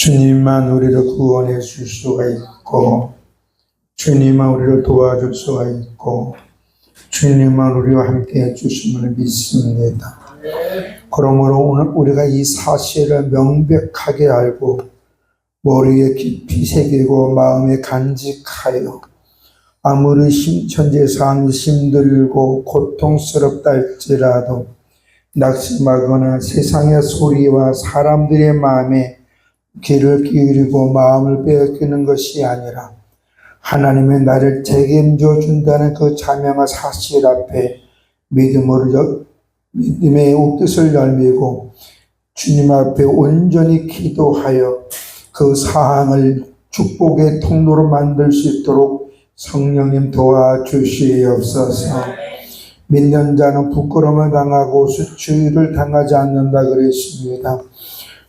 주님만 우리를 구원해 줄 수가 있고, 주님만 우리를 도와줄 수가 있고, 주님만 우리와 함께 해 주심을 믿습니다. 그러므로 오늘 우리가 이 사실을 명백하게 알고 머리에 깊이 새기고 마음에 간직하여 아무리 현재 상황이 힘들고 고통스럽다 할지라도 낙심하거나 세상의 소리와 사람들의 마음에 귀를 기울이고 마음을 빼앗기는 것이 아니라 하나님의 나를 책임져 준다는 그 자명한 사실 앞에 믿음의 뜻을 열미고 주님 앞에 온전히 기도하여 그 사항을 축복의 통로로 만들 수 있도록 성령님 도와주시옵소서. 믿는 자는 부끄러움을 당하고 수치를 당하지 않는다 그랬습니다.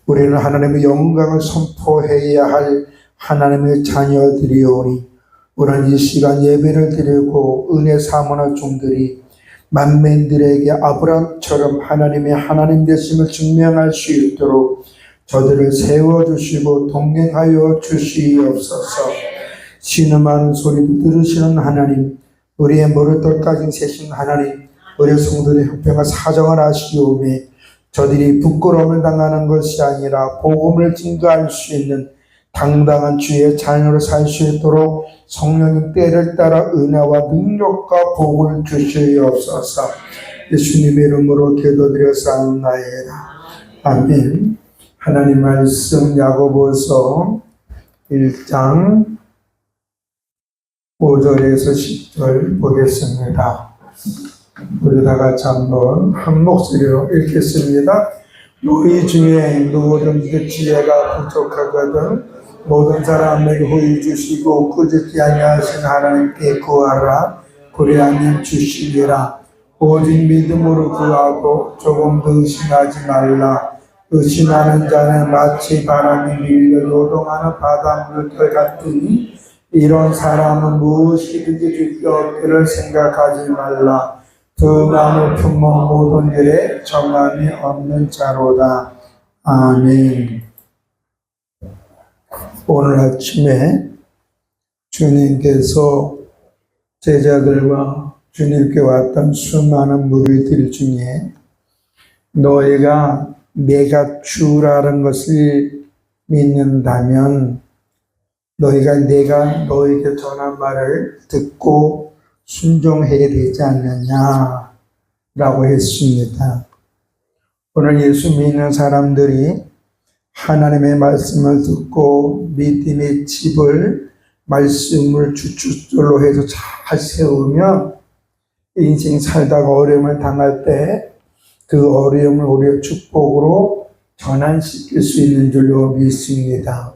우리는 하나님의 영광을 선포해야 할 하나님의 자녀들이오니 오늘 이 시간 예배를 드리고 은혜 사모하는 종들이 만민들에게 아브라함처럼 하나님의 하나님 되심을 증명할 수 있도록 저들을 세워주시고 동행하여 주시옵소서. 신음하는 소리도 들으시는 하나님, 우리의 머리털까지 세신 하나님, 우리의 성도들의 형편과 사정을 아시오매 저들이 부끄러움을 당하는 것이 아니라 복음을 증거할 수 있는 당당한 주의 자녀로 살 수 있도록 성령님 때를 따라 은혜와 능력과 복을 주시옵소서. 예수님의 이름으로 기도드렸사옵나이다. 아멘. 하나님 말씀 야고보서 1장 5절에서 10절 보겠습니다. 우리 다 같이 한번 한 목소리로 읽겠습니다. 너희 중에 누구든지 지혜가 부족하거든 모든 사람에게 후히 주시고 꾸짖지 아니하신 하나님께 구하라. 그리하면 주시리라. 오직 믿음으로 구하고 조금도 의심하지 말라. 의심하는 자는 마치 바람이 밀려 요동하는 바닷물들 같으니 이런 사람은 무엇이든지 줄 수 없기를 생각하지 말라. 그 마음의 품목 모든 일에 정함이 없는 자로다. 아멘. 오늘 아침에 주님께서 제자들과 주님께 왔던 수많은 무리들 중에 너희가 내가 주라는 것을 믿는다면 너희가 내가 너희에게 전한 말을 듣고 순종해야 되지 않느냐라고 했습니다. 오늘 예수 믿는 사람들이 하나님의 말씀을 듣고 믿음의 집을 말씀을 주춧돌로 해서 잘 세우면 인생 살다가 어려움을 당할 때 그 어려움을 우리의 축복으로 전환시킬 수 있는 줄로 믿습니다.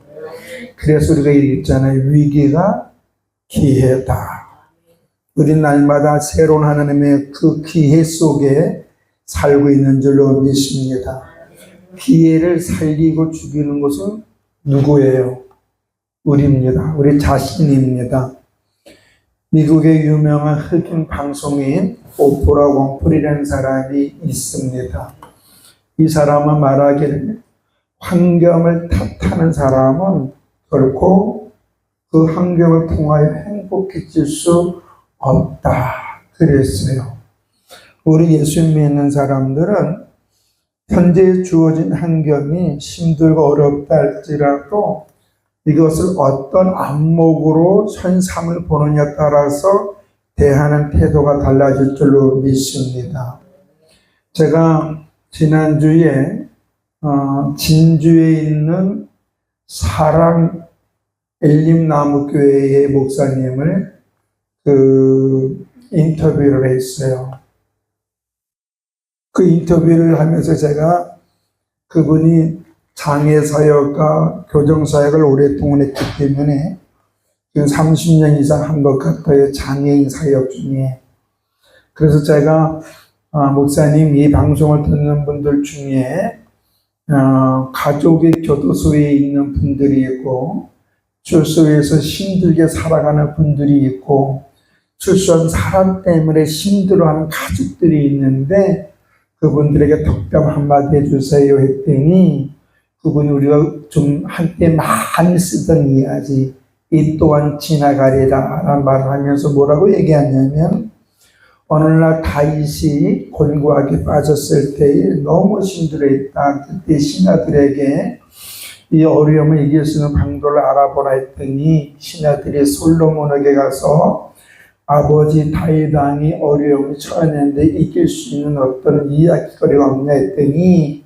그래서 우리가 얘기했잖아요. 위기가 기회다. 우리 날마다 새로운 하나님의 그 기회 속에 살고 있는 줄로 믿습니다. 기회를 살리고 죽이는 것은 누구예요? 우리입니다. 우리 자신입니다. 미국의 유명한 흑인 방송인 오프라 윈프리라는 사람이 있습니다. 이 사람은 말하기를 환경을 탓하는 사람은 결코 그 환경을 통하여 행복해질 수 없다 그랬어요. 우리 예수 믿는 사람들은 현재 주어진 환경이 힘들고 어렵다 할지라도 이것을 어떤 안목으로 현상을 보느냐에 따라서 대하는 태도가 달라질 줄로 믿습니다. 제가 지난주에 진주에 있는 사랑 엘림나무교회의 목사님을 인터뷰를 했어요. 그 인터뷰를 하면서 제가 그분이 장애사역과 교정사역을 오랫동안 했기 때문에 지금 30년 이상 한 것 같아요. 장애인 사역 중에. 그래서 제가 목사님 이 방송을 듣는 분들 중에 가족의 교도소에 있는 분들이 있고 출소에서 힘들게 살아가는 분들이 있고 출소한 사람 때문에 힘들어하는 가족들이 있는데 그분들에게 덕담 한마디 해주세요 했더니 그분이 우리가 좀 한때 많이 쓰던 이야기, 이 또한 지나가리라 라는 말을 하면서 뭐라고 얘기하냐면, 어느 날 다윗이 곤고하게 빠졌을 때에 너무 힘들어했다. 그때 신하들에게 이 어려움을 이길 수 있는 방도를 알아보라 했더니 신하들이 솔로몬에게 가서 아버지 다윗 왕이 어려움을 처했는데 이길 수 있는 어떤 이야기거리가 없냐 했더니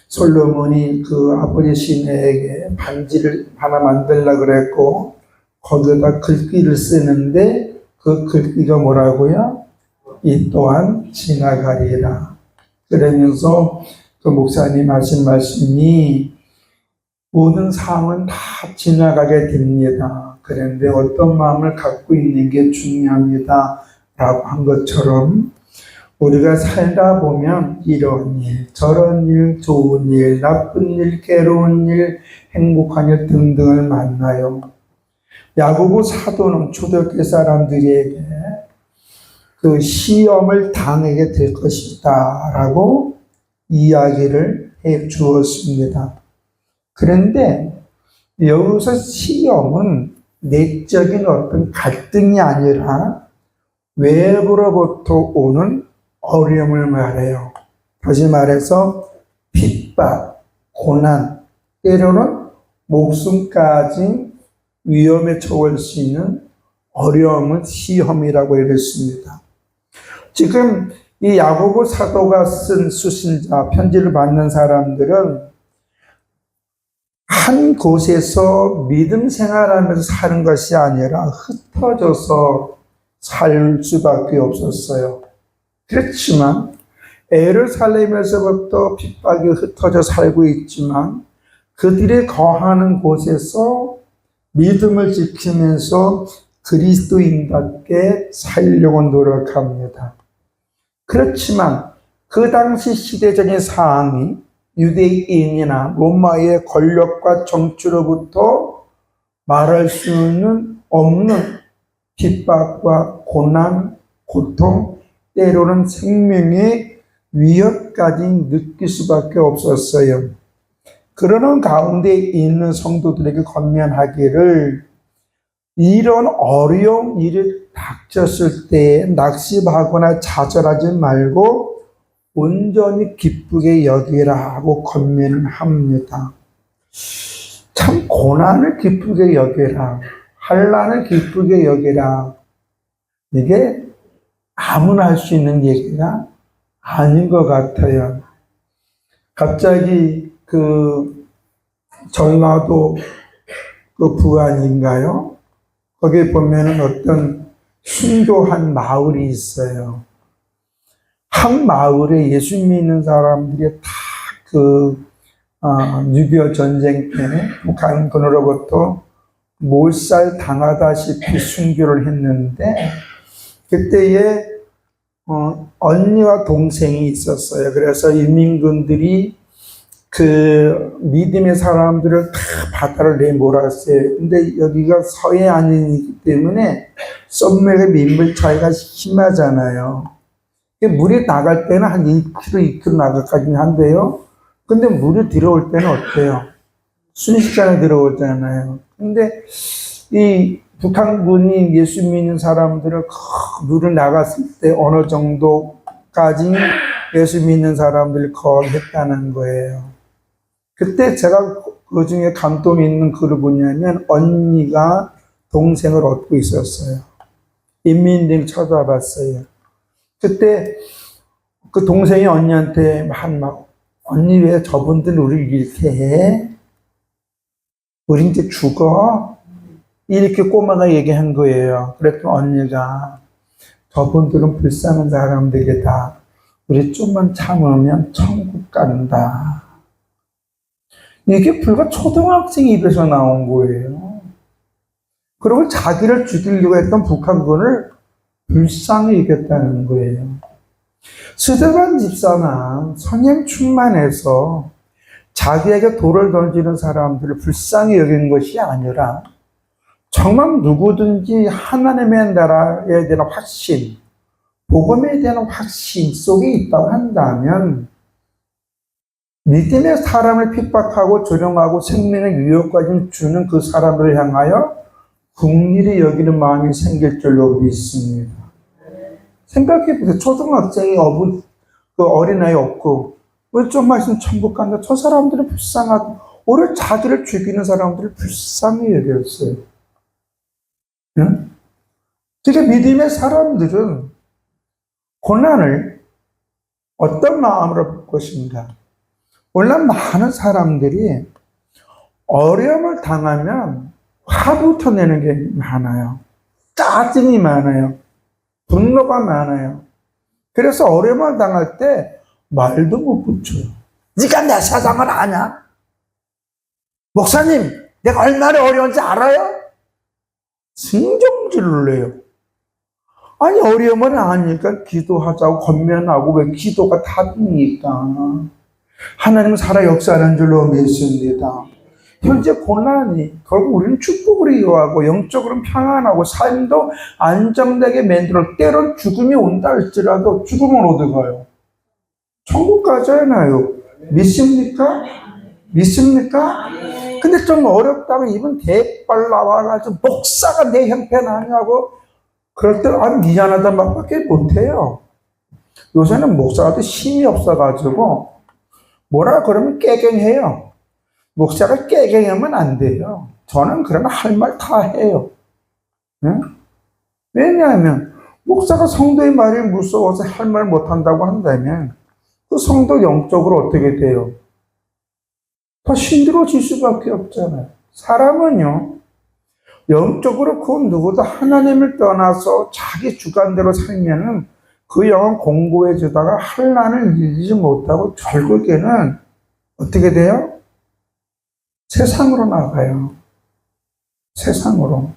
솔로몬이 그 아버지 시내에게 반지를 하나 만들려고 그랬고 거기다 글귀를 쓰는데 그 글귀가 뭐라고요? 이 또한 지나가리라. 그러면서 그 목사님 하신 말씀이 모든 상황은 다 지나가게 됩니다. 그런데 어떤 마음을 갖고 있는 게 중요합니다. 라고 한 것처럼 우리가 살다 보면 이런 일, 저런 일, 좋은 일, 나쁜 일, 괴로운 일, 행복한 일 등등을 만나요. 야고보 사도는 초대교회 사람들에게 그 시험을 당하게 될 것이다 라고 이야기를 해 주었습니다. 그런데 여기서 시험은 내적인 어떤 갈등이 아니라 외부로부터 오는 어려움을 말해요. 다시 말해서 핍박, 고난, 때로는 목숨까지 위험에 처할 수 있는 어려움은 시험이라고 이랬습니다. 지금 이 야고보 사도가 쓴 수신자, 편지를 받는 사람들은 한 곳에서 믿음 생활하면서 사는 것이 아니라 흩어져서 살 수밖에 없었어요. 그렇지만 예루살렘에서부터 핍박이 흩어져 살고 있지만 그들이 거하는 곳에서 믿음을 지키면서 그리스도인답게 살려고 노력합니다. 그렇지만 그 당시 시대적인 상황이 유대인이나 로마의 권력과 정치로부터 말할 수는 없는 핍박과 고난, 고통, 때로는 생명의 위협까지 느낄 수밖에 없었어요. 그러는 가운데 있는 성도들에게 권면하기를 이런 어려운 일이 닥쳤을 때 낙심하거나 좌절하지 말고 온전히 기쁘게 여기라 하고 권면을 합니다. 참 고난을 기쁘게 여기라, 환난을 기쁘게 여기라. 이게 아무나 할 수 있는 얘기가 아닌 것 같아요. 갑자기 그 전라도 그 부안인가요? 거기에 보면은 어떤 순교한 마을이 있어요. 한 마을에 예수 믿는 사람들이 다 그 6.25 전쟁 때 북한군으로부터 몰살 당하다시피 순교를 했는데 그때에 언니와 동생이 있었어요. 그래서 인민군들이 그 믿음의 사람들을 다 바다를 내몰았어요. 근데 여기가 서해안이기 때문에 썸맥의 민물 차이가 심하잖아요. 물이 나갈 때는 한 1km, 2km 나가까지는 한데요. 근데 물이 들어올 때는 어때요? 순식간에 들어오잖아요. 근데 이 북한군이 예수 믿는 사람들을 물을 나갔을 때 어느 정도까지 예수 믿는 사람들을 거했다는 거예요. 그때 제가 그 중에 감동 있는 글을 뭐냐면 언니가 동생을 얻고 있었어요. 인민들 쳐다봤어요. 그때 그 동생이 언니한테 막 언니 왜 저분들 우리를 이렇게 해? 우리 이제 죽어? 이렇게 꼬마가 얘기한 거예요. 그랬더니 언니가 저분들은 불쌍한 사람들이다. 우리 좀만 참으면 천국 간다. 이게 불과 초등학생 입에서 나온 거예요. 그리고 자기를 죽이려고 했던 북한군을 불쌍히 여겼다는 거예요. 스데반 집사나 성령 충만해서 자기에게 돌을 던지는 사람들을 불쌍히 여긴 것이 아니라 정말 누구든지 하나님의 나라에 대한 확신, 복음에 대한 확신 속에 있다고 한다면 믿음의 사람을 핍박하고 조롱하고 생명의 유혹까지 주는 그 사람들을 향하여 긍휼히 여기는 마음이 생길 줄로 믿습니다. 생각해보세요. 초등학생이 그 어린아이 없고 왜 좀만 있으면 천국 간다. 저 사람들은 불쌍하다. 오히려 자기를 죽이는 사람들을 불쌍히 여겼어요. 응? 그러니까 믿음의 사람들은 고난을 어떤 마음으로 볼 것인가? 원래 많은 사람들이 어려움을 당하면 화부터 내는 게 많아요. 짜증이 많아요. 분노가 많아요. 그래서 어려움을 당할 때 말도 못 붙여요. 네가 내 사상을 아냐? 목사님, 내가 얼마나 어려운지 알아요? 승종질을 내요. 아니, 어려움을 아니까 기도하자고 권면하고 왜 기도가 답입니까? 하나님은 살아 역사하는 줄로 믿습니다. 현재 고난이 결국 우리는 축복을 이루어하고 영적으로는 평안하고 삶도 안정되게 만들어 때론 죽음이 온다 할지라도 죽음은 어디 가요? 천국 가잖아요. 믿습니까? 믿습니까? 근데 좀 어렵다고 이분 대빨 나와가지고 목사가 내 형편하냐고 그럴 때 미안하다 말밖에 못해요. 요새는 목사한테 힘이 없어가지고 뭐라 그러면 깨갱해요. 목사가 깨갱하면 안 돼요. 저는 그러면 할 말 다 해요. 응? 왜냐하면 목사가 성도의 말이 무서워서 할 말 못한다고 한다면 그 성도 영적으로 어떻게 돼요? 더 힘들어질 수밖에 없잖아요. 사람은요, 영적으로 그 누구도 하나님을 떠나서 자기 주관대로 살면은 그 영은 공고해지다가 환난을 이기지 못하고 결국에는 어떻게 돼요? 세상으로 나가요. 세상으로.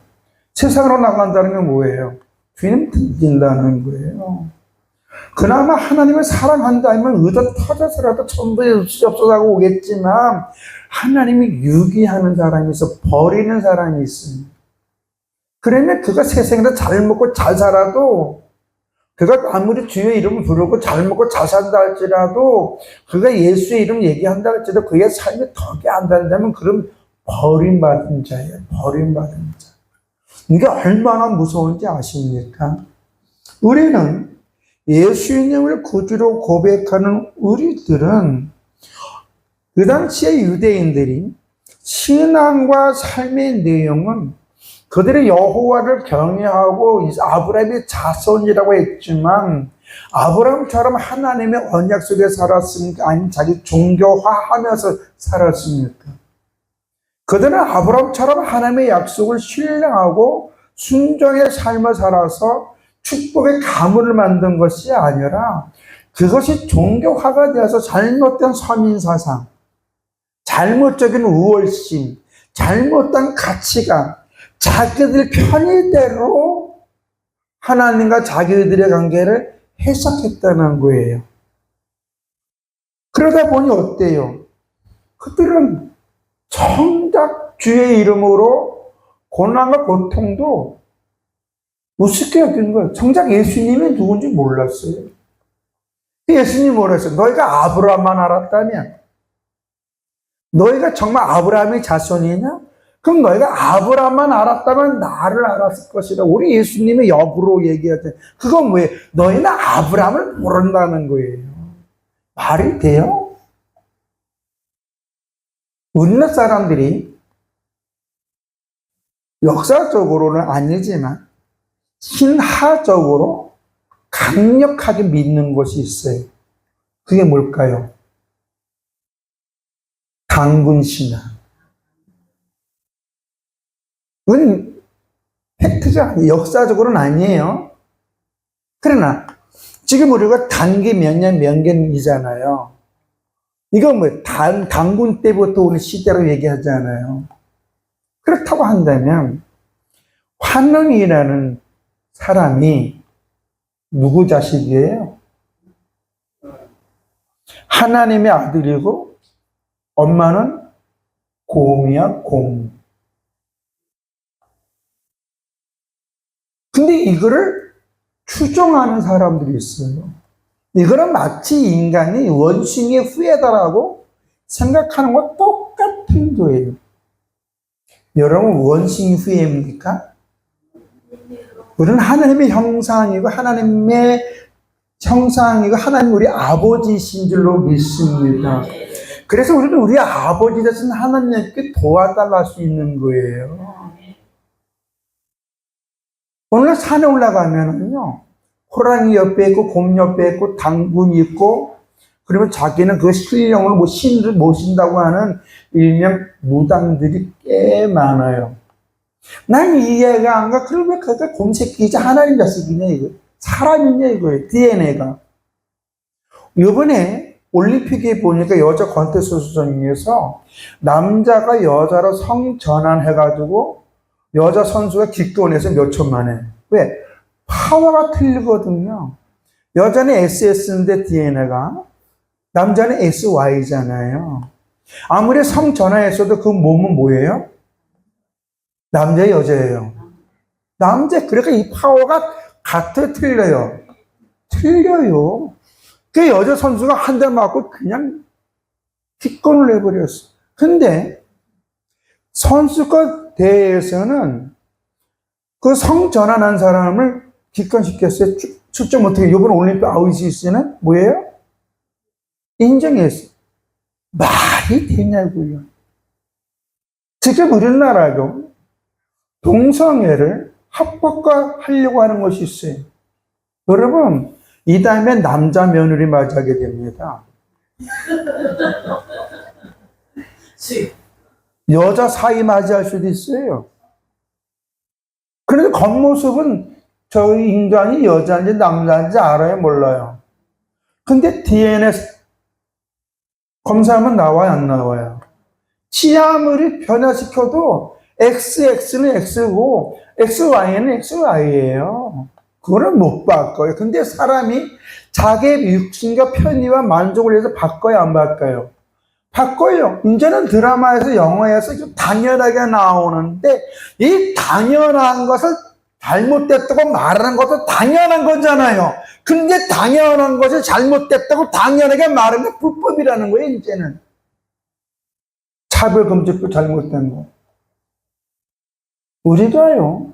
세상으로 나간다는 게 뭐예요? 주님 등진다는 거예요. 그나마 하나님을 사랑한다면 의도 터져서라도 전부에 없어서고 오겠지만 하나님이 유기하는 사람이 있어, 버리는 사람이 있습니다. 그러면 그가 세상에서 잘 먹고 잘 살아도, 그가 아무리 주의 이름을 부르고 잘 먹고 잘 산다 할지라도, 그가 예수의 이름 얘기한다 할지라도 그의 삶이 덕이 안 된다면 그럼 버림받은 자예요. 버림받은 자. 이게 얼마나 무서운지 아십니까? 우리는 예수님을 구주로 고백하는 우리들은 그 당시의 유대인들이 신앙과 삶의 내용은 그들의 여호와를 경외하고 아브라함의 자손이라고 했지만 아브라함처럼 하나님의 언약 속에 살았습니까? 아니면 자기 종교화하면서 살았습니까? 그들은 아브라함처럼 하나님의 약속을 신뢰하고 순종의 삶을 살아서 축복의 가문을 만든 것이 아니라 그것이 종교화가 되어서 잘못된 서민사상, 잘못적인 우월심, 잘못된 가치관, 자기들 편의대로 하나님과 자기들의 관계를 해석했다는 거예요. 그러다 보니 어때요? 그들은 정작 주의 이름으로 고난과 고통도 우습게 여긴 거예요. 정작 예수님이 누군지 몰랐어요. 예수님이 뭐라 했어요? 너희가 아브라함만 알았다면, 너희가 정말 아브라함의 자손이냐? 그럼 너희가 아브라함만 알았다면 나를 알았을 것이다. 우리 예수님의 역으로 얘기하잖아요. 그건 왜? 너희는 아브라함을 모른다는 거예요. 말이 돼요? 우리나라 사람들이 역사적으로는 아니지만 신화적으로 강력하게 믿는 것이 있어요. 그게 뭘까요? 단군신화. 그건 팩트가 아니에요. 역사적으로는 아니에요. 그러나 지금 우리가 단기 몇 년 명견이잖아요. 이건 뭐 단군 때부터 오는 시대로 얘기하잖아요. 그렇다고 한다면 환웅이라는 사람이 누구 자식이에요? 하나님의 아들이고 엄마는 곰이야, 곰. 근데 이거를 추종하는 사람들이 있어요. 이거는 마치 인간이 원숭이의 후예다라고 생각하는 거 똑같은 거예요. 여러분, 원신 후회입니까? 우리는 하나님의 형상이고 하나님의 형상이고 하나님 우리 아버지이신 줄로 믿습니다. 그래서 우리는 우리 아버지 되신 하나님께 도와달라 할 수 있는 거예요. 오늘 산에 올라가면은요, 호랑이 옆에 있고 곰 옆에 있고 당군이 있고, 그러면 자기는 그 신령을 신을 모신다고 하는 일명 무당들이 꽤 많아요. 난 이해가 안 가. 그러면 그가 곰새끼이자 하나님 자식이냐 이거, 사람이냐 이거예요. DNA가. 이번에 올림픽에 보니까 여자 권태선수전에서 남자가 여자로 성전환해가지고 여자 선수가 기권해서 몇 초 만에. 왜? 파워가 틀리거든요. 여자는 SS인데 DNA가, 남자는 SY잖아요. 아무리 성전환했어도 그 몸은 뭐예요? 남자 여자예요. 남자. 그러니까 이 파워가 같아 틀려요. 틀려요. 그 여자 선수가 한 대 맞고 그냥 기권을 해버렸어. 근데 선수권 대회에서는 그 성전환한 사람을 기권시켰어요. 출전 못하게. 이번 올림픽 아웃시스는 뭐예요? 인정했어요. 말이 되냐고요. 지금 우리나라도 동성애를 합법화하려고 하는 것이 있어요. 여러분, 이 다음에 남자 며느리 맞이하게 됩니다. 여자 사이 맞이할 수도 있어요. 그런데 겉모습은 저희 인간이 여자인지 남자인지 알아요? 몰라요? 근데 DNA 검사하면 나와요? 안 나와요? 치아물이 변화시켜도 XX는 X고 XY는 XY예요. 그거는 못 바꿔요. 근데 사람이 자기의 육신과 편의와 만족을 위해서 바꿔요, 안 바꿔요? 바꿔요. 이제는 드라마에서 영화에서 당연하게 나오는데 이 당연한 것을 잘못됐다고 말하는 것도 당연한 거잖아요. 근데 당연한 것이 잘못됐다고 당연하게 말하는 게 불법이라는 거예요, 이제는. 차별금지법 잘못된 거. 우리가요,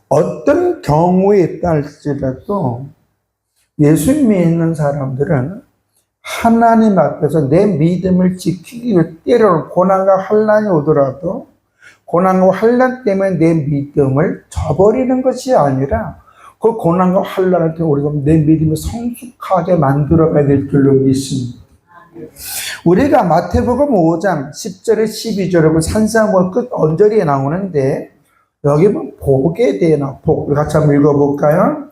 어떤 경우에 있다 할지라도 예수 믿는 사람들은 하나님 앞에서 내 믿음을 지키기 위해 때로는 고난과 환난이 오더라도 고난과 환난 때문에 내 믿음을 저버리는 것이 아니라 그 고난과 환난을 통해 우리가 내 믿음을 성숙하게 만들어가야 될 줄로 믿습니다. 우리가 마태복음 5장 10절에 12절에 산상보 끝 언저리에 나오는데 여기 보면 복에 대해 나와. 복. 같이 한번 읽어볼까요?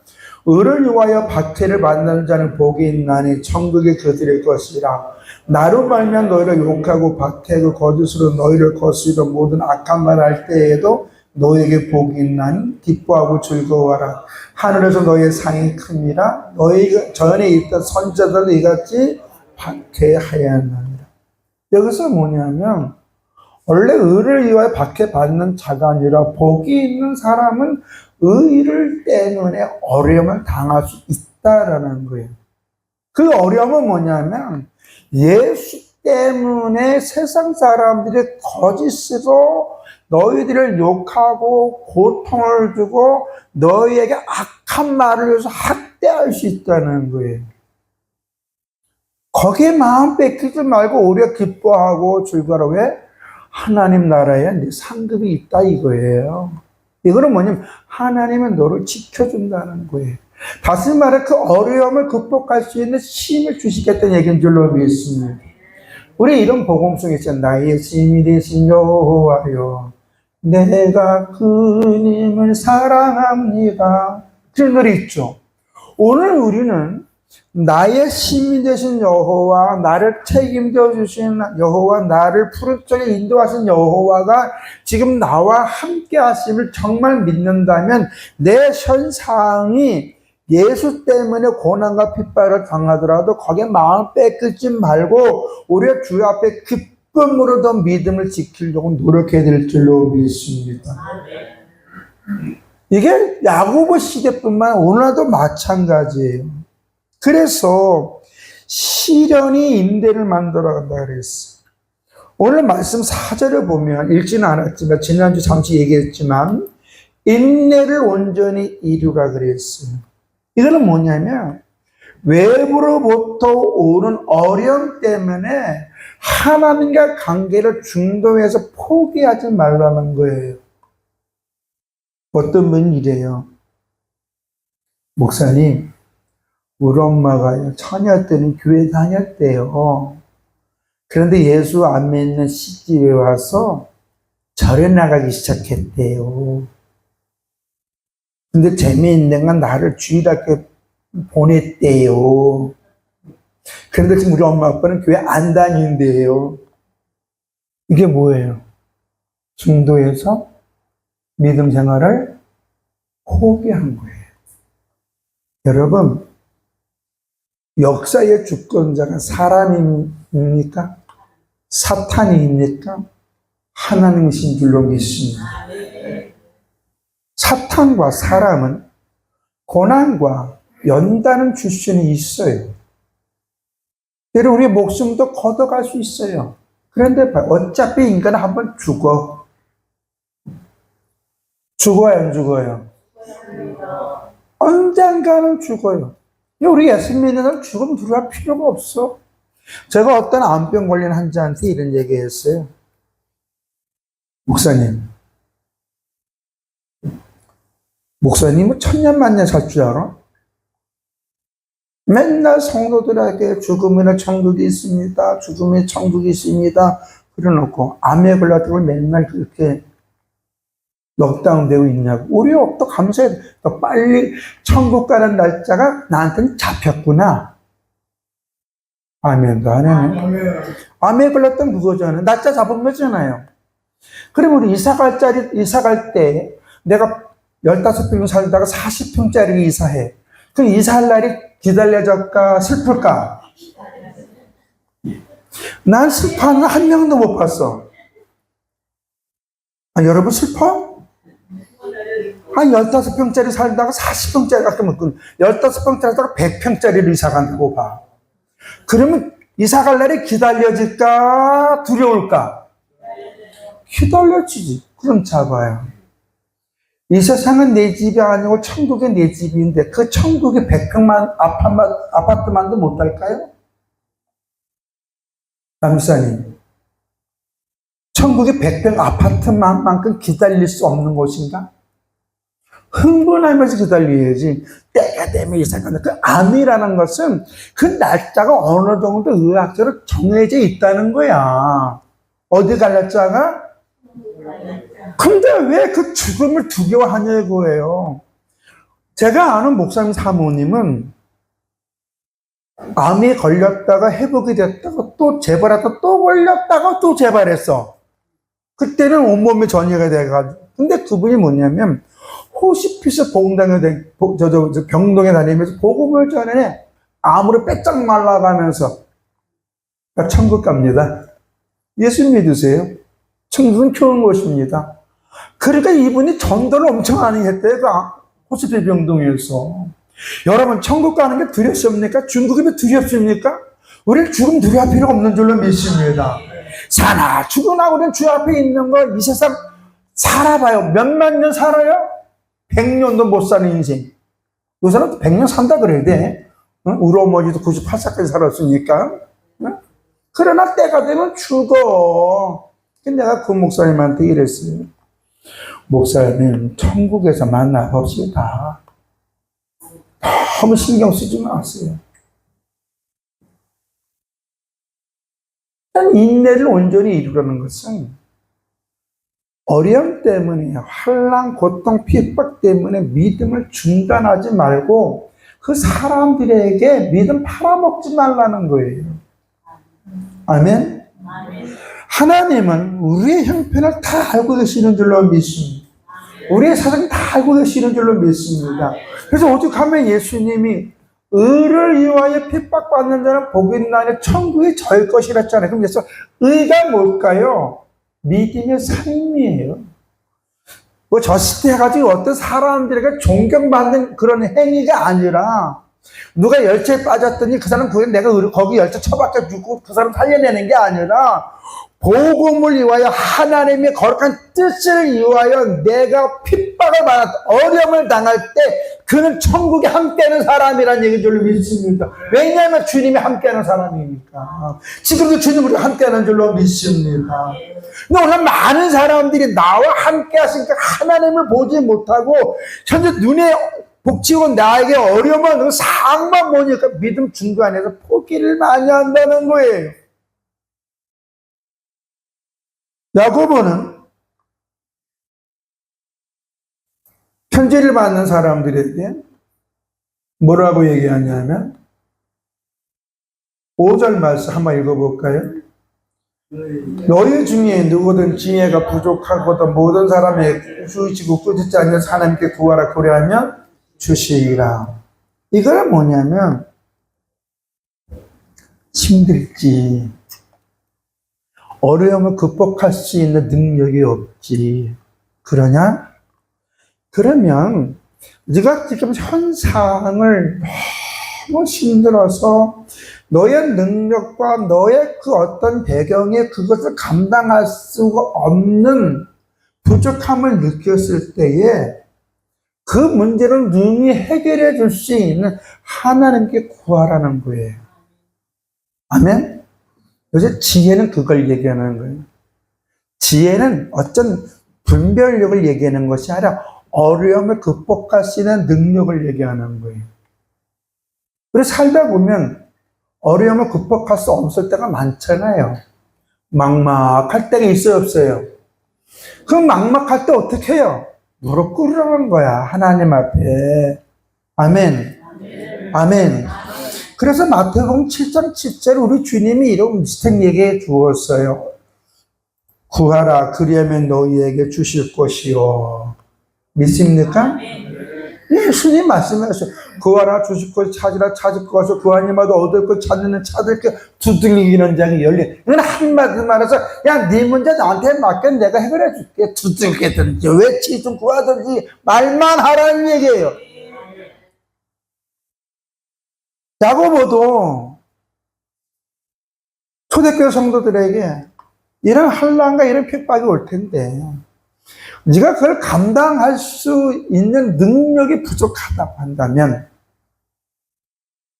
의를 위하여 박해를 만나는 자는 복이 있나니 천국이 그들의 것이라. 나로 말면 너희를 욕하고 박해하고 거짓으로 너희를 거스리고 모든 악한 말 할 때에도 너희에게 복이 있나니 기뻐하고 즐거워하라. 하늘에서 너희의 상이 큽니다. 너희 전에 있던 선자들도 이같이 박해하였느니라. 여기서 뭐냐면 원래 의를 위하여 박해받는 자가 아니라 복이 있는 사람은 의를 때문에 어려움을 당할 수 있다라는 거예요. 그 어려움은 뭐냐면 예수 때문에 세상 사람들이 거짓으로 너희들을 욕하고 고통을 주고 너희에게 악한 말을 해서 학대할 수 있다는 거예요. 거기에 마음 뺏기지 말고 오히려 기뻐하고 즐거워라. 왜? 하나님 나라에 네 상급이 있다 이거예요. 이거는 뭐냐면 하나님은 너를 지켜준다는 거예요. 다시 말해 그 어려움을 극복할 수 있는 힘을 주시겠다는 얘기인 줄로 믿습니다. 우리 이런 복음성이 있잖아요. 나의 힘이 되신 여호와여 내가 그님을 사랑합니다. 그런 노래 있죠. 오늘 우리는 나의 힘이 되신 여호와, 나를 책임져 주신 여호와, 나를 푸른 쪽에 인도하신 여호와가 지금 나와 함께 하심을 정말 믿는다면 내 현상이 예수 때문에 고난과 핍박을 당하더라도 거기에 마음 뺏기지 말고 오히려 주 앞에 기쁨으로 더 믿음을 지키려고 노력해야 될 줄로 믿습니다. 이게 야고보 시대뿐만 오늘도 마찬가지예요. 그래서 시련이 인내를 만들어간다 그랬어. 오늘 말씀 4절을 보면 읽지는 않았지만 지난주 잠시 얘기했지만 인내를 온전히 이루라 그랬어요. 이거는 뭐냐면 외부로부터 오는 어려움 때문에 하나님과 관계를 중도에서 포기하지 말라는 거예요. 어떤 분이 이래요. 목사님, 우리 엄마가 처녀 때는 교회 다녔대요. 그런데 예수 안 믿는 시집에 와서 절에 나가기 시작했대요. 근데 재미있는 건 나를 주일학교 보냈대요. 그런데 지금 우리 엄마 아빠는 교회 안 다닌대요. 이게 뭐예요? 중도에서 믿음 생활을 포기한 거예요. 여러분, 역사의 주권자가 사람입니까? 사탄입니까? 하나님이신 줄로 믿습니다. 사탄과 사람은 고난과 연단은 줄 수는 있어요. 때로 우리의 목숨도 걷어갈 수 있어요. 그런데 어차피 인간은 한번 죽어. 죽어요, 안 죽어요? 언젠가는 죽어요. 우리 예수 믿는 사람 죽음 두려워할 필요가 없어. 제가 어떤 암병 걸린 환자한테 이런 얘기 했어요. 목사님은 천년만년 살 줄 알아? 맨날 성도들에게 죽음이나 천국이 있습니다. 죽음이 천국이 있습니다. 그래놓고 암에 걸렸다고 맨날 그렇게 넉다운되고 있냐고. 우리 또 감사해. 더 빨리 천국 가는 날짜가 나한테는 잡혔구나. 아멘도 안 해. 암에 걸렸던 그거잖아요. 날짜 잡은 거잖아요. 그럼 우리 이사 갈 때 내가 15평 살다가 40평짜리를 이사해. 그럼 이사할 날이 기다려질까, 슬플까? 난 슬퍼하는 한 명도 못 봤어. 여러분 슬퍼? 한 15평짜리 살다가 40평짜리, 아까 15평짜리 살다가 100평짜리를 이사 간다고 봐. 그러면 이사 갈 날이 기다려질까, 두려울까? 기다려지지. 그럼 잡아요. 이 세상은 내 집이 아니고 천국이 내 집인데 그 천국에 100평만 아파트만도 못 할까요? 남사님, 천국에 100평 아파트만큼 기다릴 수 없는 곳인가? 흥분하면서 기다려야지. 때가 되면 이사 간다. 그 암이라는 것은 그 날짜가 어느 정도 의학적으로 정해져 있다는 거야. 어디 갈 날짜가? 근데 왜 그 죽음을 두려워하냐고요. 제가 아는 목사님 사모님은 암에 걸렸다가 회복이 됐다가 또 재발했다가 또 걸렸다가 또 재발했어. 그때는 온몸에 전이가 돼가지고. 근데 그분이 뭐냐면 호시피스 병동에 다니면서 복음을 전해 암으로 빼짝 말라가면서 천국 갑니다. 예수 믿으세요? 천국은 좋은 곳입니다. 그러니까 이분이 전도를 엄청 많이 했대요. 그 호스피 병동에서. 여러분, 천국 가는 게 두렵습니까? 중국이 왜 두렵습니까? 우리는 죽음 두려워할 필요가 없는 줄로 믿습니다. 사나 죽으나 우리는 주 앞에 있는 거 이 세상 살아봐요. 몇만 년 살아요? 100년도 못 사는 인생. 요 사람도 100년 산다 그래야 돼. 우리 어머니도 98살까지 살았으니까. 그러나 때가 되면 죽어. 내가 그 목사님한테 이랬어요. 목사님, 천국에서 만나봅시다. 너무 신경 쓰지 마세요. 인내를 온전히 이루라는 것은 어려움 때문에, 환난, 고통, 핍박 때문에 믿음을 중단하지 말고 그 사람들에게 믿음 팔아먹지 말라는 거예요. 아멘? 하나님은 우리의 형편을 다 알고 계시는 줄로 믿습니다. 우리의 사정을 다 알고 계시는 줄로 믿습니다. 그래서 오죽하면 예수님이 의를 위하여 핍박받는 자는 복이 있나니 천국이 저일 것이라 했잖아요. 그럼 그래서 의가 뭘까요? 믿음의 삶이에요. 뭐 저 시대 해가지고 어떤 사람들에게 존경받는 그런 행위가 아니라 누가 열차에 빠졌더니 그 사람 내가 거기 열차 처박혀주고 그 사람 살려내는 게 아니라 복음을 위하여 하나님의 거룩한 뜻을 위하여 내가 핍박을 받았 어려움을 당할 때 그는 천국에 함께하는 사람이라는 얘기인 줄로 믿습니다. 왜냐하면 주님이 함께하는 사람이니까. 지금도 주님으로 함께하는 줄로 믿습니다. 근데 오늘 많은 사람들이 나와 함께 하시니까 하나님을 보지 못하고 현재 눈에 복치고 나에게 어려움은 상황만 보니까 믿음 중간에서 포기를 많이 한다는 거예요. 야고보는 편지를 받는 사람들에게 뭐라고 얘기하냐면 5절 말씀 한번 읽어볼까요? 너희 중에 누구든 지혜가 부족하고도 모든 사람에게 주시고 꾸짖지 않는 하나님께 구하라 그리하면 주시리라. 이거는 뭐냐면 힘들지, 어려움을 극복할 수 있는 능력이 없지. 그러냐? 그러면 네가 지금 현상을 너무 힘들어서 너의 능력과 너의 그 어떤 배경에 그것을 감당할 수가 없는 부족함을 느꼈을 때에 그 문제를 능히 해결해 줄 수 있는 하나님께 구하라는 거예요. 아멘? 요새 지혜는 그걸 얘기하는 거예요. 지혜는 어떤 분별력을 얘기하는 것이 아니라 어려움을 극복할 수 있는 능력을 얘기하는 거예요. 그래서 살다 보면 어려움을 극복할 수 없을 때가 많잖아요. 막막할 때가 있어요, 없어요? 그 막막할 때 어떻게 해요? 무릎 꿇으라는 거야, 하나님 앞에. 아멘. 아멘. 그래서 마태복음 7장 7절 우리 주님이 이런 비슷한 얘기해 주었어요. 구하라 그리하면 너희에게 주실 것이요. 믿습니까? 예수님 말씀하셨어요. 구하라 주실 것, 찾으라 찾을 것이요, 구하니마다 얻을 것, 찾는 찾을 것, 두들기는 장이 열린. 이건 한마디 말해서 야, 네 문제 나한테 맡겨 내가 해결해 줄게. 두들기든지 외치든 구하든지 말만 하라는 얘기예요. 야고보도 초대교회 성도들에게 이런 환난과 이런 핍박이 올 텐데 네가 그걸 감당할 수 있는 능력이 부족하다고 한다면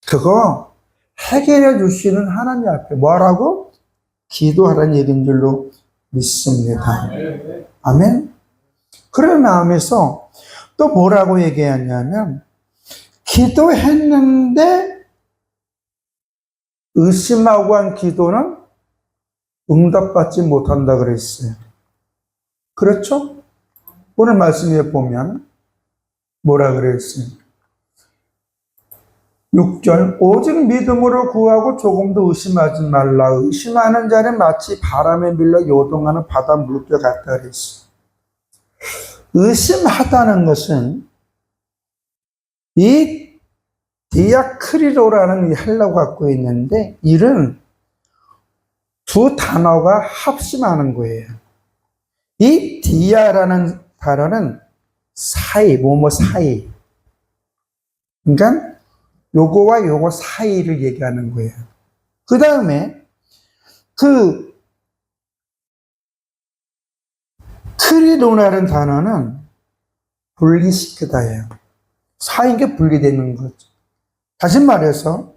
그거 해결해 주시는 하나님 앞에 뭐라고? 기도하라는 얘기인 줄로 믿습니다. 아멘? 그런 마음에서 또 뭐라고 얘기하냐면 기도했는데 의심하고 한 기도는 응답받지 못한다 그랬어요. 그렇죠? 오늘 말씀에 보면 뭐라 그랬어요? 6절 오직 믿음으로 구하고 조금도 의심하지 말라. 의심하는 자는 마치 바람에 밀려 요동하는 바다 물결 같다 그랬어요. 의심하다는 것은 이 디아크리로라는 헬라어가 갖고 있는데 이런 두 단어가 합심하는 거예요. 이 디아라는 단어는 사이, 뭐뭐 사이. 그러니까 요거와 요거 사이를 얘기하는 거예요. 그 다음에 그 크리로라는 단어는 분리시키다예요. 사이인 게 분리되는 거죠. 다시 말해서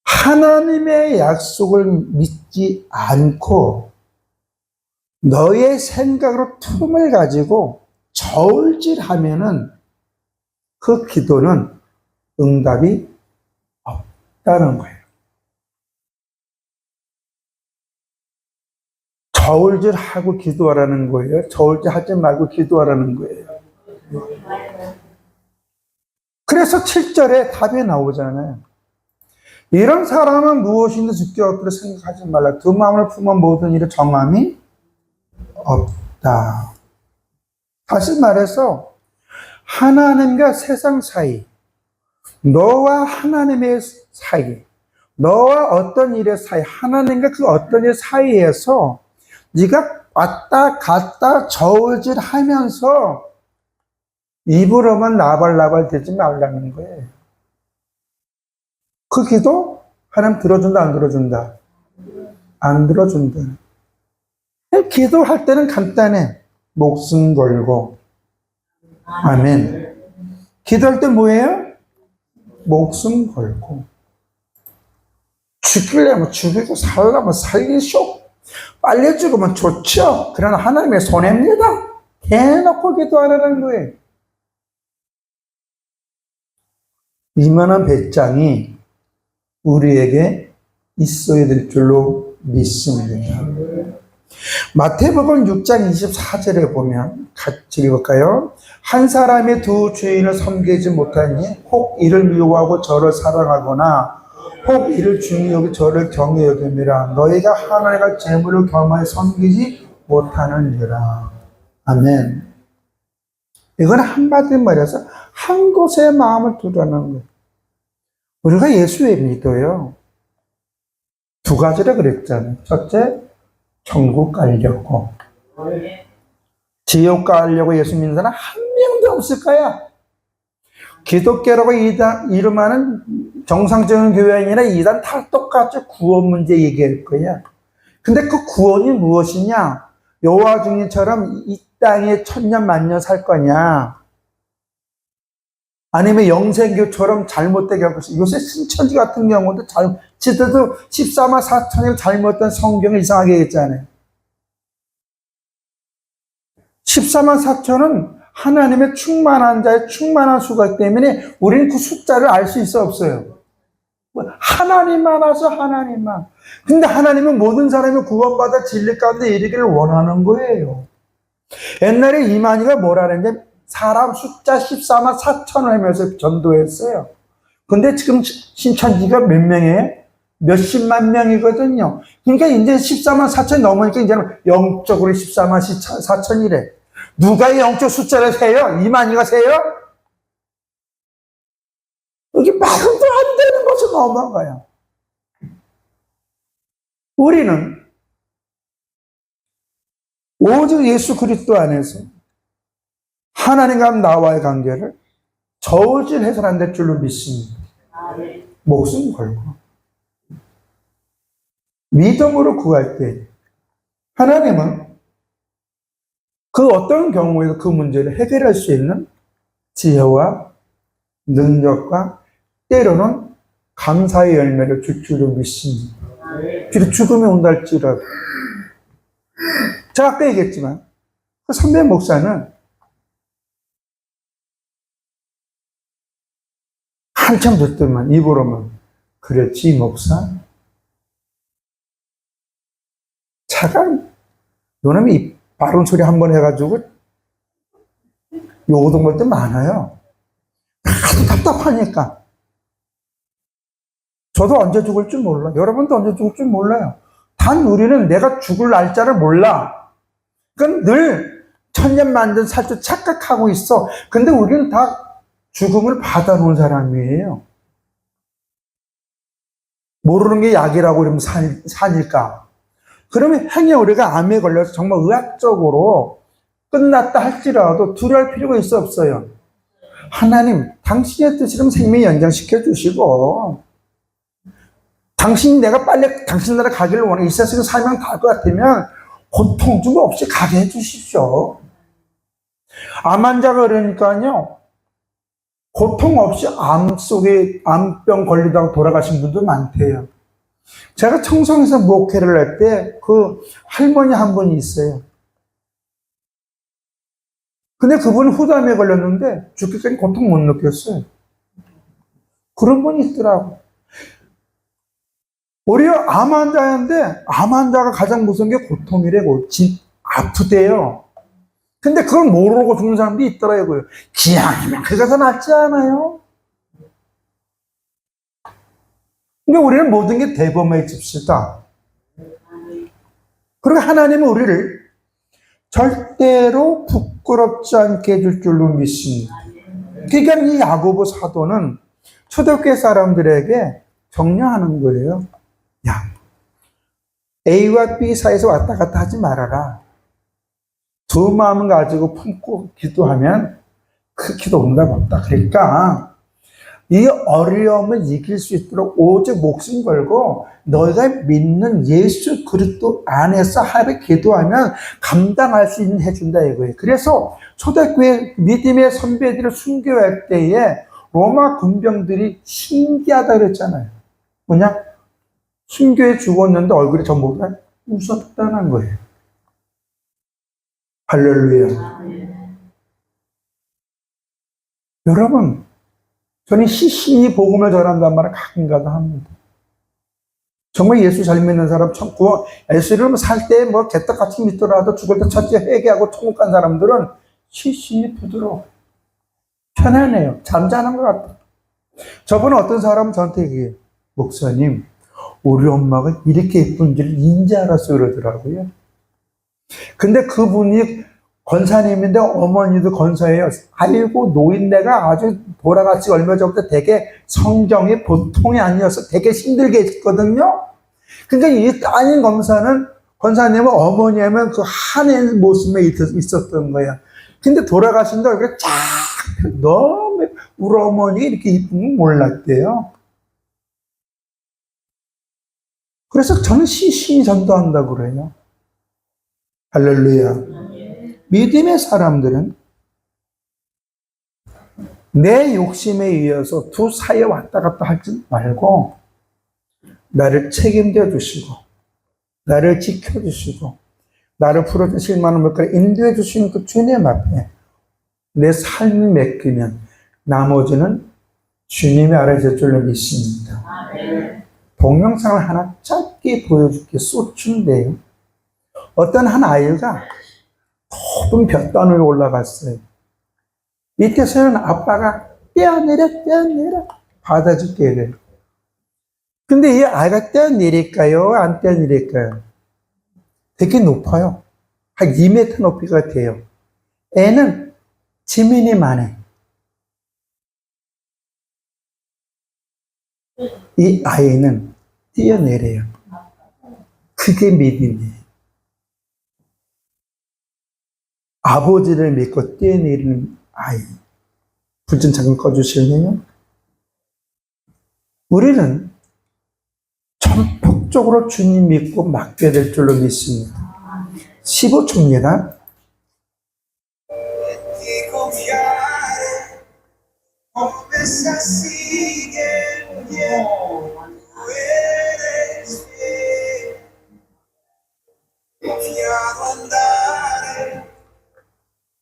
하나님의 약속을 믿지 않고 너의 생각으로 틈을 가지고 저울질하면은 그 기도는 응답이 없다는 거예요. 저울질하고 기도하라는 거예요. 저울질하지 말고 기도하라는 거예요. 그래서 7절에 답이 나오잖아요. 이런 사람은 무엇인지 죽게 없기를 생각하지 말라. 그 마음을 품은 모든 일에 정함이 없다. 다시 말해서 하나님과 세상 사이, 너와 하나님의 사이, 너와 어떤 일의 사이, 하나님과 그 어떤 일 사이에서 네가 왔다 갔다 저울질하면서 입으로만 나발나발 대지 말라는 거예요. 그 기도 하나님 들어준다, 안 들어준다? 안 들어준다. 기도할 때는 간단해. 목숨 걸고. 아멘. 기도할 때 뭐예요? 목숨 걸고. 죽이려면 죽이고 살려면 살리쇼. 빨리 죽으면 좋죠. 그러나 하나님의 손해입니다. 대놓고 기도하라는 거예요. 이만한 배짱이 우리에게 있어야 될 줄로 믿습니다. 마태복음 6장 24절에 보면 같이 읽을까요? 한 사람의 두 주인을 섬기지 못하니 혹 이를 미워하고 저를 사랑하거나 혹 이를 중히 여기 저를 경히 여김이라. 너희가 하나님과 재물을 겸하여 섬기지 못하느니라. 아멘. 이건 한마디로 말해서 한 곳에 마음을 두라는 거예요. 우리가 예수의 믿어요. 두 가지를 그랬잖아요. 첫째, 천국 가려고. 지옥 가려고 예수 믿는 사람 한 명도 없을 거야. 기독교라고 이름하는 정상적인 교회 아니라 이단 다 똑같이 구원 문제 얘기할 거야. 근데 그 구원이 무엇이냐? 여호와 중리처럼 이 땅에 천년 만년 살 거냐? 아니면 영생교처럼 잘못되게 하고 있어. 요새 신천지 같은 경우도 지들도 14만 4천일 잘못된 성경을 이상하게 했잖아요. 14만 4천은 하나님의 충만한 자의 충만한 수가 때문에 우리는 그 숫자를 알 수 있어 없어요? 하나님만 아서 하나님만. 근데 하나님은 모든 사람이 구원받아 진리 가운데 이르기를 원하는 거예요. 옛날에 이만희가 뭐라 그랬냐면 사람 숫자 14만 4천을 하면서 전도했어요. 근데 지금 신천지가 몇 명이에요? 몇십만 명이거든요. 그러니까 이제 14만 4천이 넘으니까 이제는 영적으로 14만 4천이래. 누가 이 영적 숫자를 세요? 이만희가 세요? 여기 말도 안 되는 것을 넘어가요. 우리는 오직 예수 그리스도 안에서 하나님과 나와의 관계를 저울질해서는 안 될 줄로 믿습니다. 목숨 걸고 믿음으로 구할 때 하나님은 그 어떤 경우에도 그 문제를 해결할 수 있는 지혜와 능력과 때로는 감사의 열매를 줄 줄로 믿습니다. 그리고 죽음이 온다 할지라도. 제가 아까 얘기했지만 그 선배 목사는 한참 듣더만 입으로만 그랬지 목사? 차가 요놈이 바른 소리 한 번 해가지고 요거동 걸 때 많아요. 하도 답답하니까. 저도 언제 죽을 줄 몰라. 여러분도 언제 죽을 줄 몰라요. 단 우리는 내가 죽을 날짜를 몰라. 그건 늘 천년 만년 살 줄 착각하고 있어. 근데 우리는 다 죽음을 받아놓은 사람이에요. 모르는 게 약이라고 그러면 산일까? 그러면 행여 우리가 암에 걸려서 정말 의학적으로 끝났다 할지라도 두려울 필요가 있어 없어요? 하나님, 당신의 뜻이라면 생명 연장시켜 주시고 당신이 빨리 당신 나라 가기를 원해. 이 세상에 살면 갈 것 같으면 고통 좀 없이 가게 해 주십시오. 암 환자가 그러니까요. 고통 없이 암 속에 암병 걸리다가 돌아가신 분도 많대요. 제가 청송에서 목회를 할 때 그 할머니 한 분이 있어요. 근데 그분은 후담에 걸렸는데 죽기까지 고통 못 느꼈어요. 그런 분이 있더라고. 오히려 암 환자인데 암 환자가 가장 무서운 게 고통이래고. 아프대요. 근데 그걸 모르고 죽는 사람도 있더라고요. 기왕이면 그게 더 낫지 않아요? 근데 우리는 모든 게 대범해 집시다. 그리고 하나님은 우리를 절대로 부끄럽지 않게 해줄 줄로 믿습니다. 그러니까 이 야고보 사도는 초대교회 사람들에게 격려하는 거예요. 야, A와 B 사이에서 왔다 갔다 하지 말아라. 두 마음을 가지고 품고 기도하면 기도 응답 없다. 그러니까 이 어려움을 이길 수 있도록 오직 목숨 걸고 너희가 믿는 예수 그리스도 안에서 하나님께 기도하면 감당할 수 있는 해준다 이거예요. 그래서 초대교회 믿음의 선배들을 순교할 때에 로마 군병들이 신기하다 그랬잖아요. 뭐냐? 순교에 죽었는데 얼굴이 전부 다 웃었다는 거예요. 할렐루야. 여러분, 저는 시신이 복음을 전한다는 말을 가끔가다 합니다. 정말 예수 잘 믿는 사람, 예수를 살 때 뭐 개떡같이 믿더라도 죽을 때 첫째 회개하고 천국 간 사람들은 시신이 부드러워요. 편안해요. 잠자는 것 같아요. 저번에 어떤 사람은 저한테 얘기해요. 목사님, 우리 엄마가 이렇게 예쁜 줄 인지 알았어요 그러더라고요. 근데 그분이 권사님인데 어머니도 권사예요. 아이고 노인네가 아주 돌아가시 얼마 전부터 되게 성정이 보통이 아니어서 되게 힘들게 했거든요. 그러니까 이 따님 권사님은 어머니하면 그 한의 모습에 있었던 거야. 근데 돌아가신다 얼굴이 쫙 너무 우리 어머니가 이렇게 이쁜 건 몰랐대요. 그래서 저는 시신이 전도한다고 그래요. 할렐루야. 믿음의 사람들은 내 욕심에 의해서 두 사이에 왔다 갔다 하지 말고 나를 책임져 주시고 나를 지켜주시고 나를 풀어주실 만한 것까지 인도해 주시는 그 주님 앞에 내 삶을 맡기면 나머지는 주님이 알아줄 줄로 믿습니다. 동영상을 하나 짧게 보여줄게. 소추인데요. 어떤 한 아이가 높은 볏단을 올라갔어요. 밑에서는 아빠가 뛰어내려 받아줄게 이래요. 근데 이 아이가 뛰어내릴까요? 안 뛰어내릴까요? 되게 높아요. 한 2m 높이가 돼요. 애는 지민이 많아요. 이 아이는 뛰어내려요. 그게 믿음이에요. 아버지를 믿고 뛰어내리는 아이. 불 좀 잠깐 꺼주실래요? 우리는 전폭적으로 주님 믿고 맡겨야 될 줄로 믿습니다. 15초입니다.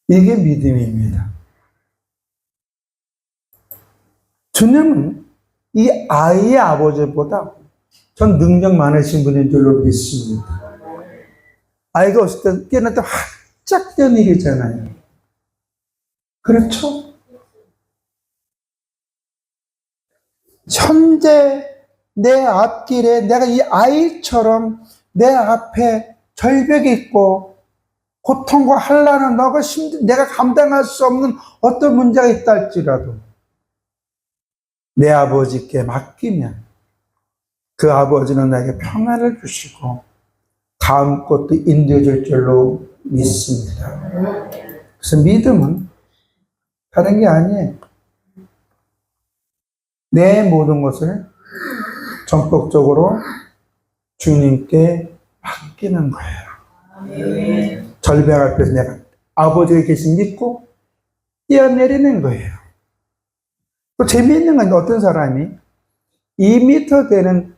이게 믿음입니다. 주님은 이 아이의 아버지보다 전 능력 많으신 분인 줄로 믿습니다. 아이가 없을 때 뛰어날 때 활짝 뛰어내리잖아요. 그렇죠? 현재 내 앞길에 내가 이 아이처럼 내 앞에 절벽이 있고 고통과 환난은 너가 내가 감당할 수 없는 어떤 문제가 있다 할지라도 내 아버지께 맡기면 그 아버지는 나에게 평안을 주시고 다음 것도 인도해 줄 줄로 믿습니다. 그래서 믿음은 다른 게 아니에요. 내 모든 것을 전폭적으로 주님께 맡기는 거예요. 절벽 앞에서 내가 아버지가 계신 믿고 뛰어내리는 거예요. 또 재미있는 건 어떤 사람이 2m 되는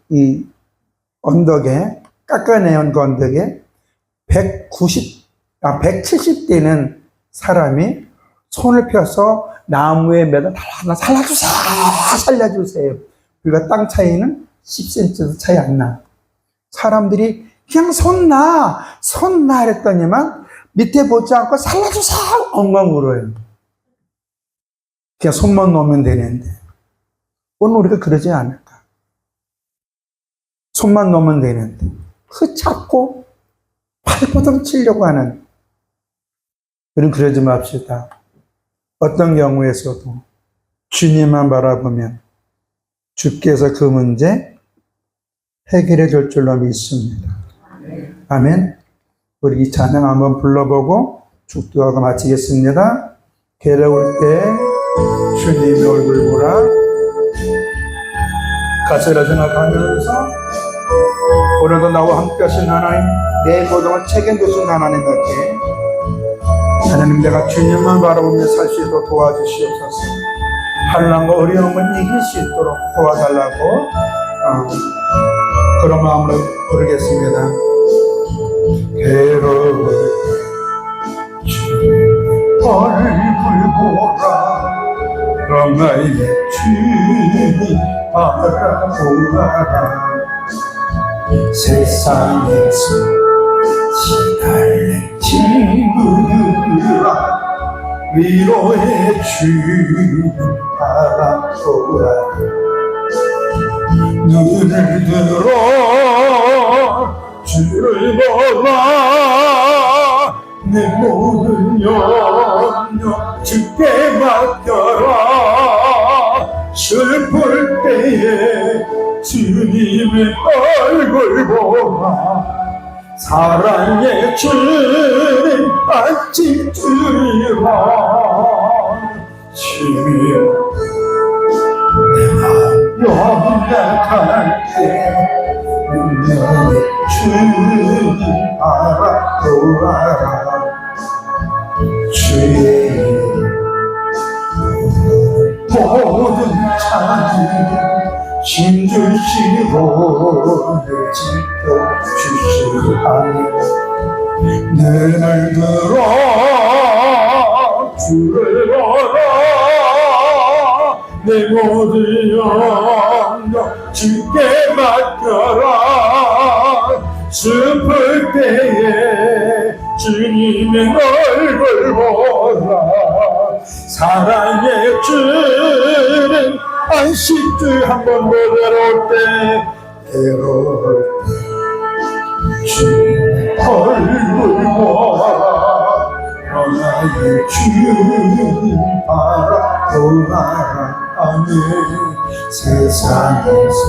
이 언덕에, 깎아내온 그 언덕에 170 되는 사람이 손을 펴서 나무에 매달 살려주세요! 살려주세요! 그러니까 땅 차이는 10cm도 차이 안 나. 사람들이 그냥 손 놔! 했더니만 밑에 보지 않고 살려주세요! 엉엉 울어요. 그냥 손만 놓으면 되는데. 오늘 우리가 그러지 않을까? 손만 놓으면 되는데. 흩잡고 발버둥 치려고 하는. 우리는 그러지 맙시다. 어떤 경우에서도 주님만 바라보면 주께서 그 문제 해결해 줄 줄로 믿습니다. 아멘. 우리 이 찬양 한번 불러보고 축도하고 마치겠습니다. 괴로울 때 주님의 얼굴 보라 가세라 생각하면서 오늘도 나와 함께 하신 하나님, 내 모든 책임지신 하나님께 하나님, 내가 주님만 바라보며 살 수 있도록 도와주시옵소서. 환난과 어려움을 이길 수 있도록 도와달라고 그런 마음으로 부르겠습니다. 괴로울 주님 얼굴 보라, 그럼 나에게 주님 바라보라. 세상에서 시달린 친구들아, 위로의 주님 바라보라. 눈을 들어 주를 보라, 내 모든 염려 주께 맡겨라. 슬플 때에 주님의 얼굴 보라, 사랑의 주님 안지 주리라. 주여 내가 연약할 때 눈물의 주님 바라보아라. 주의 모든 찬이 힘주시고 늘 지켜주시하니 눈을 들어 주를 보라, 내 모든 염려 주께 맡겨라. 슬플 때에 주님의 얼굴 보라, 사랑의 주님 안식주 한번 더 외로울 때, 괴로울 때 주님의 얼굴 보라, 나의 주님 바라보아라. 아멘. 세상에서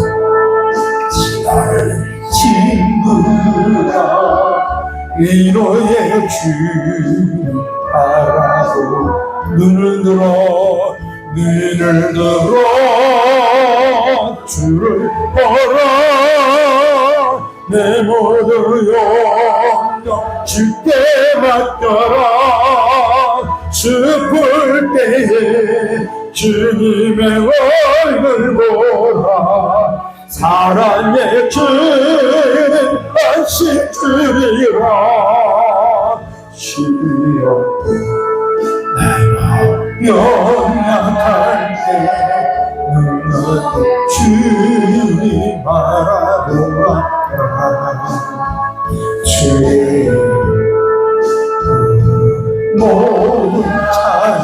시달린 친구들아, 위로의 주님 바라보라. 눈을 들어 주를 보라, 내 모든 염려 주께 맡겨라. 슬플 때에 주님의 얼굴 보라, 사랑의 주님 안식 주리라. 주여 내가 연약할 때 눈을 주님 바라보아라. 주의 모든 찬이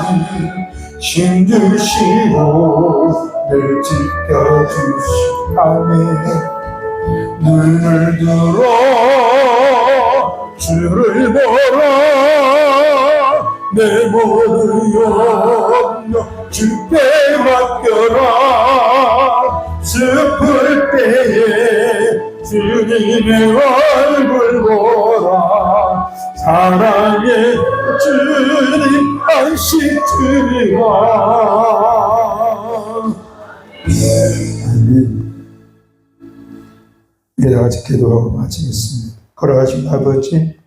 힘주시고 늘 지켜주시하네. 눈을 들어 주를 보라, 내 모든 염려 주께 맡겨라. 슬플 때에 주님의 얼굴 보라, 사랑의 주님 안식 주리라. 아멘. 이제 같이 기도하고 마치겠습니다. 걸어가신 아버지,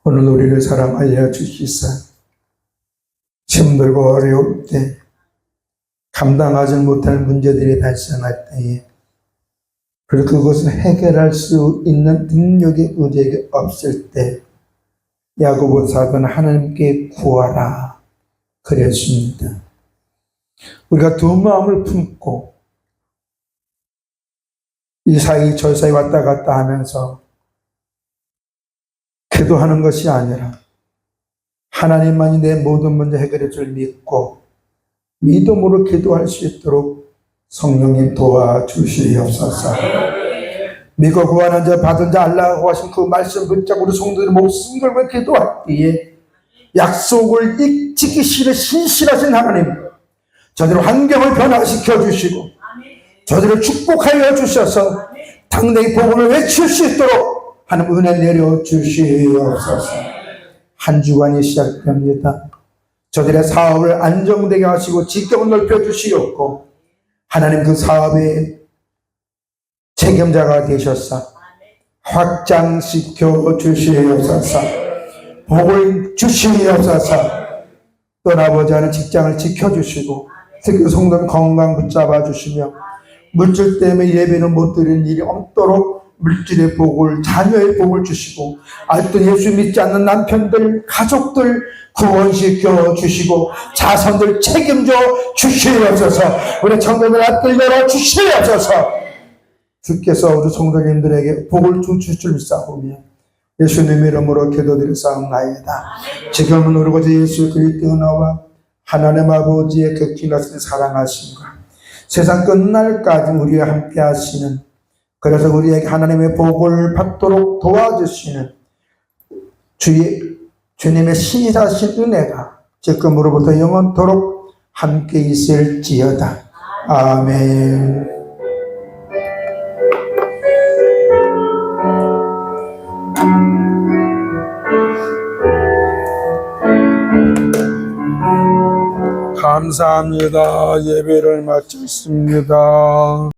오늘 우리를 사랑하여 주시사 힘들고 어려울 때, 감당하지 못할 문제들이 발생할 때에, 그리고 그것을 해결할 수 있는 능력이 우리에게 없을 때, 야고보서는 하나님께 구하라 그랬습니다. 우리가 두 마음을 품고 이 사이 저 사이 왔다 갔다 하면서 기도하는 것이 아니라 하나님만이 내 모든 문제 해결해 줄 믿고 믿음으로 기도할 수 있도록 성령님 도와주시옵소서. 믿고 구하는 자 받은 자 알라고 하신 그 말씀 붙잡고 우리 성도들의 목숨 걸고 기도할 때에 약속을 지키시는 신실하신 하나님, 저들의 환경을 변화시켜 주시고 저들을 축복하여 주셔서 당대의 복음을 외칠 수 있도록 하나님 은혜 내려 주시옵소서. 한 주간이 시작됩니다. 저들의 사업을 안정되게 하시고 직격을 넓혀주시옵고 하나님 그 사업의 책임자가 되셨사 확장시켜 주시옵소서. 복을 주시옵소서. 떠나보자 하는 직장을 지켜주시고 특히 성도는 건강 붙잡아 주시며 물질 때문에 예배는 못 드리는 일이 없도록 물질의 복을, 자녀의 복을 주시고 아직도 예수 믿지 않는 남편들, 가족들 구원시켜 주시고 자손들 책임져 주시옵소서. 우리 청년들 앞을 열어 주시옵소서. 주께서 우리 성도님들에게 복을 주실 줄 믿사오며 예수님의 이름으로 기도드리사옵나이다. 지금은 우리 구주 예수 그리스도의 은혜와 하나님 아버지의 극히 낮은 사랑하심과 세상 끝날까지 우리와 함께 하시는, 그래서 우리에게 하나님의 복을 받도록 도와주시는 주님의 신이사신 은혜가 지금으로부터 영원토록 함께 있을지어다. 아멘. 감사합니다. 예배를 마쳤습니다.